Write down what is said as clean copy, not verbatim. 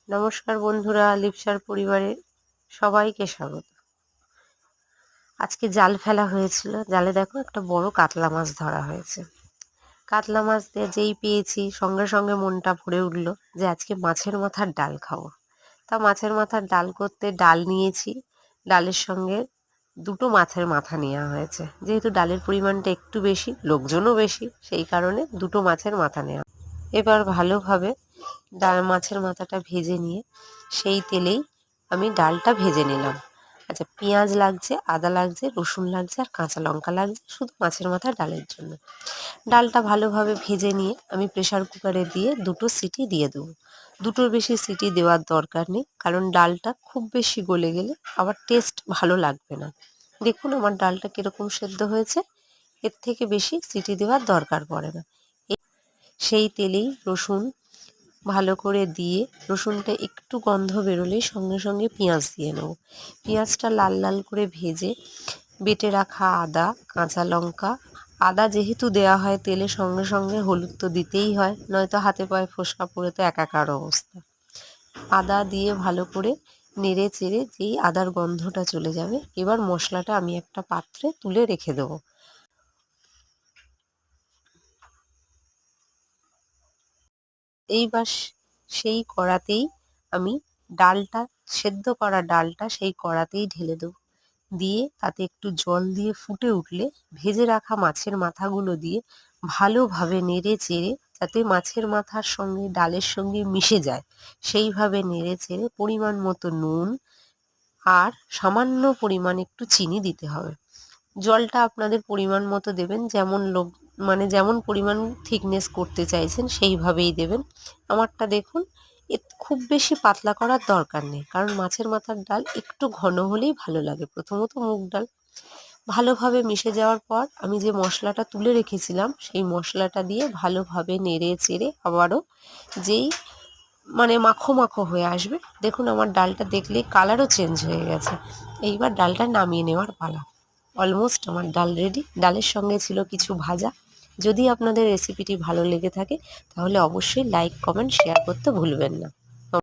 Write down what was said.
নমস্কার বন্ধুরা, লিপসার পরিবারে সবাইকে স্বাগত। আজকে জাল ফেলা হয়েছিল, জালে দেখো একটা বড় কাতলা মাছ ধরা হয়েছে। কাতলা মাছ দিয়ে যেই পেয়েছি সঙ্গে সঙ্গে মনটা ভরে উঠল যে আজকে মাছের মাথার ডাল খাবো। তা মাছের মাথার ডাল করতে ডাল নিয়েছি, ডালের সঙ্গে দুটো মাছের মাথা নেওয়া হয়েছে। যেহেতু ডালের পরিমাণটা একটু বেশি, লোকজনও বেশি, সেই কারণে দুটো মাছের মাথা নেওয়া। এবার ভালোভাবে মাছের মাথাটা ভেজে নিয়ে সেই তেলেই আমি ডালটা ভেজে নিলাম। আচ্ছা, পেঁয়াজ লাগছে, আদা লাগছে, রসুন লাগছে আর কাঁচা লঙ্কা লাগছে শুধু মাছের মাথা ডালের জন্য। ডালটা ভালোভাবে ভেজে নিয়ে আমি প্রেসার কুকারে দিয়ে দুটো সিটি দিয়ে দেবো। দুটোর বেশি সিটি দেওয়ার দরকার নেই, কারণ ডালটা খুব বেশি গলে গেলে আবার টেস্ট ভালো লাগবে না। দেখুন আমার ডালটা কীরকম সেদ্ধ হয়েছে, এর থেকে বেশি সিটি দেওয়ার দরকার পড়ে না। সেই তেলেই রসুন ভালো করে দিয়ে রসুনটা একটু গন্ধ বেরোলেই সঙ্গে সঙ্গে পেঁয়াজ দিয়ে নেব। পেঁয়াজটা লাল লাল করে ভেজে বেটে রাখা আদা, কাঁচা লঙ্কা, আদা যেহেতু দেওয়া হয় তেলে সঙ্গে সঙ্গে হলুদ তো দিতেই হয়, নয়তো হাতে পায়ে ফোস্কা পড়ে তো একাকার অবস্থা। আদা দিয়ে ভালো করে নেড়ে চেড়ে যেই আদার গন্ধটা চলে যাবে, এবার মশলাটা আমি একটা পাত্রে তুলে রেখে দেবো। এইবার সেই কড়াতেই আমি ডালটা, সেদ্ধ করা ডালটা সেই কড়াতেই ঢেলে দেবো। দিয়ে তাতে একটু জল দিয়ে ফুটে উঠলে ভেজে রাখা মাছের মাথাগুলো দিয়ে ভালোভাবে নেড়ে চেড়ে, যাতে মাছের মাথার সঙ্গে ডালের সঙ্গে মিশে যায় সেইভাবে নেড়ে চেড়ে পরিমাণ মতো নুন আর সামান্য পরিমাণ একটু চিনি দিতে হবে। জলটা আপনাদের পরিমাণ মতো দেবেন, যেমন লোক যেমন পরিমাণ থিকনেস করতে চাইছেন সেইভাবেই দেবেন। আমারটা দেখুন, খুব বেশি পাতলা করার দরকার নেই, কারণ মাছের মাথার ডাল একটু ঘন হলেই ভালো লাগে। প্রথমত মুগ ডাল ভালোভাবে মিশে যাওয়ার পর আমি যে মশলাটা তুলে রেখেছিলাম সেই মশলাটা দিয়ে ভালোভাবে নেড়ে চেড়ে আবারও যেই মাখো মাখো হয়ে আসবে, দেখুন আমার ডালটা দেখলে কালারও চেঞ্জ হয়ে গেছে। এইবার ডালটা নামিয়ে নেওয়ার পালা। অলমোস্ট আমার ডাল রেডি। ডালের সঙ্গে ছিল কিছু ভাজা। যদি আপনাদের রেসিপিটি ভালো লেগে থাকে তাহলে অবশ্যই লাইক, কমেন্ট, শেয়ার করতে ভুলবেন না।